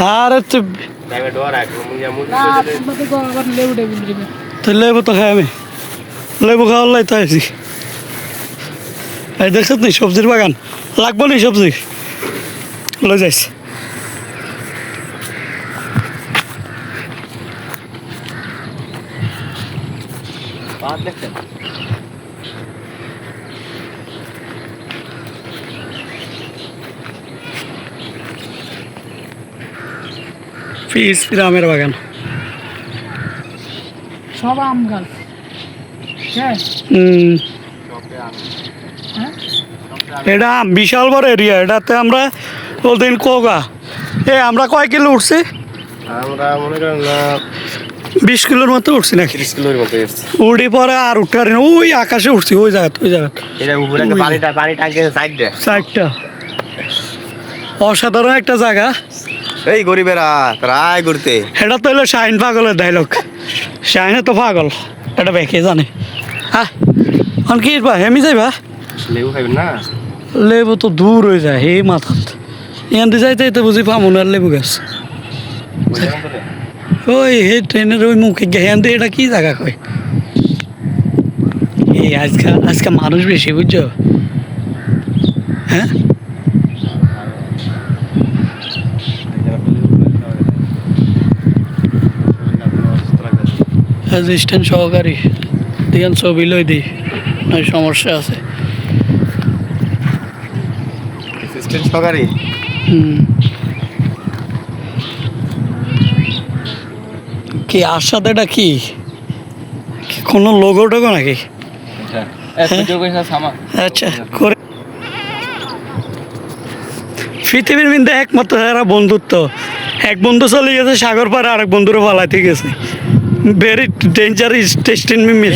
আরে তো লেবু তো খাই আমি, লেবু খাওয়ার লাই তো আছি। এই দেখছ নি সবজির বাগান, লাগবো নি সবজি লই যাইস। পিস আমের বাগান, সব আম গাছ। এটা বিশাল বড় এরিয়া। এটাতে আমরা বলতেন কোগা আমরা কয় কিলো উঠছি? আমরা মনে করেন 20 কিলোর মতো উঠছি নাকি? 30 কিলোর মতো উঠছি। উঠি পরে আর উঠতে পারি না, ওই আকাশে উঠছি ওই জায়গা এটা উপরে পানি টাঙ্কি সাইডে সাইডটা অসাধারণ একটা জায়গা। এই গরিবেরা প্রায় ঘুরতে। এটা তো হলো শাহিন পাগলের ডায়লগ। শাহিনে তো পাগল, এটা বেঁকে জানে। হ্যাঁ কি বা হেমি যাইবা? লেবু খাইবেন না? লেবু তো দূর হয়ে যায় হে মাথাত, এখান দিয়ে যাইতে তো বুঝি পাবো না লেবু গাছ। ওই হে ট্রেনের ওই মুখে হেন দিয়ে এটা কি জায়গা কয়? এই আজকে মানুষ বেশি বুঝছো? হ্যাঁ অ্যাসিস্ট্যান্ট সহকারী দিয়ান ছবি লই দিই, নয় সমস্যা আছে। অ্যাসিস্ট্যান্ট সহকারী কি আশাদ? এটা কি কোনো লোগো টোগো নাকি? আচ্ছা করে পৃথিবীর মধ্যে একমাত্র যারা বন্ধুত্ব, এক বন্ধু চলে গেছে সাগর পাড়ে, আরেক বন্ধুরও পালাইতে গেছে। Very dangerous testing miss.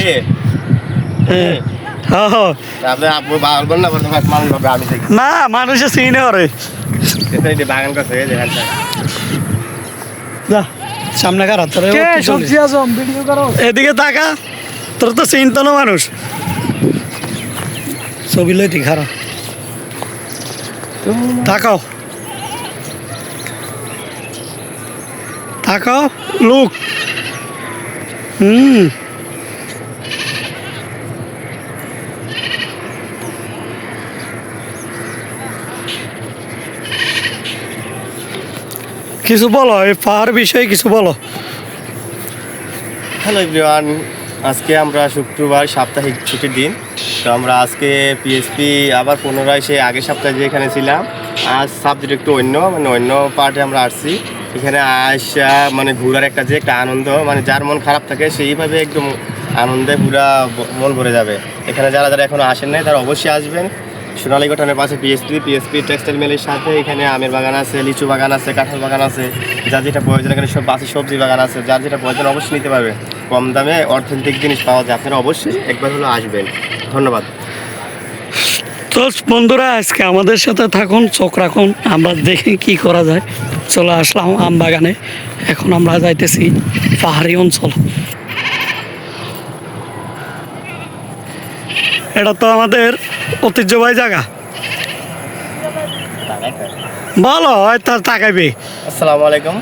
না মানুষে চিনে ওরে। যা সামনে কার সবজি আজম ভিডিও করো, এদিকে তাকা, তোর তো চিনতো না মানুষ। ছবি লই দি খারাপ তাকাও তাকাও লুক। কিছু বলো এই পাহাড় বিষয়ে, কিছু বলো। হ্যালো এভরিওয়ান, আজকে আমরা শুক্রবার সাপ্তাহিক ছুটির দিন। তো আমরা আজকে পিএসপি আবার পুনরায় সেই আগের সপ্তাহে যেখানে ছিলাম, আজ সাবজেক্ট একটু অন্য পার্টে আমরা আসছি। এখানে আসা মানে ঘোরার একটা যে একটা আনন্দ, মানে যার মন খারাপ থাকে সেইভাবে একদম আনন্দে পুরা মন ভরে যাবে। এখানে যারা যারা এখনও আসেন নাই তারা অবশ্যই আসবেন। সোনালী গঠনের পাশে পিএসপি টেক্সটাইল মিলের সাথে এখানে আমের বাগান আছে, লিচু বাগান আছে, কাঁঠাল বাগান আছে, যার যেটা প্রয়োজন এখানে সব বাসি সবজি বাগান আছে, যার যেটা প্রয়োজন অবশ্যই নিতে পারবে। কম দামে অর্থনৈতিক জিনিস পাওয়া যায়, আপনারা অবশ্যই একবার হলো আসবেন। ধন্যবাদ। তো বন্ধুরা আজকে আমাদের সাথে থাকুন, চোখ রাখুন, আমরা দেখি কি করা যায়। চলে আসলাম আম বাগানে, এখন আমরা যাইতেছি পাহাড়ি অঞ্চল। এটা তো আমাদের ঐতিহ্যবাহী জায়গা, ভালো হয় তার তাকাইবে। আসসালামু আলাইকুম।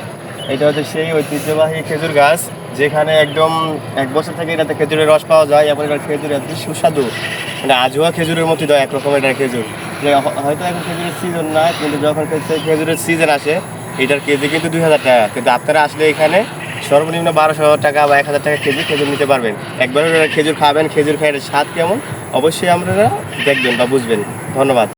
এটা হচ্ছে সেই ঐতিহ্যবাহী খেজুর গাছ, যেখানে একদম 1 বছর থেকে এটাতে খেজুরের রস পাওয়া যায়। এবং এটার খেজুর এত সুস্বাদু, মানে আজোয়া খেজুরের মতোই দেয় একরকম এটার খেজুর। হয়তো এখন খেজুরের সিজন না, কিন্তু যখন খেজুরের সিজন আসে এটার কেজি কিন্তু 2000 টাকা। কিন্তু আপনারা আসলে এখানে সর্বনিম্ন 1200 টাকা বা 1000 টাকা কেজি খেজুর নিতে পারবেন। একবার খেজুর খাবেন, খেজুর খাই স্বাদ কেমন অবশ্যই আপনারা দেখবেন বা বুঝবেন। ধন্যবাদ।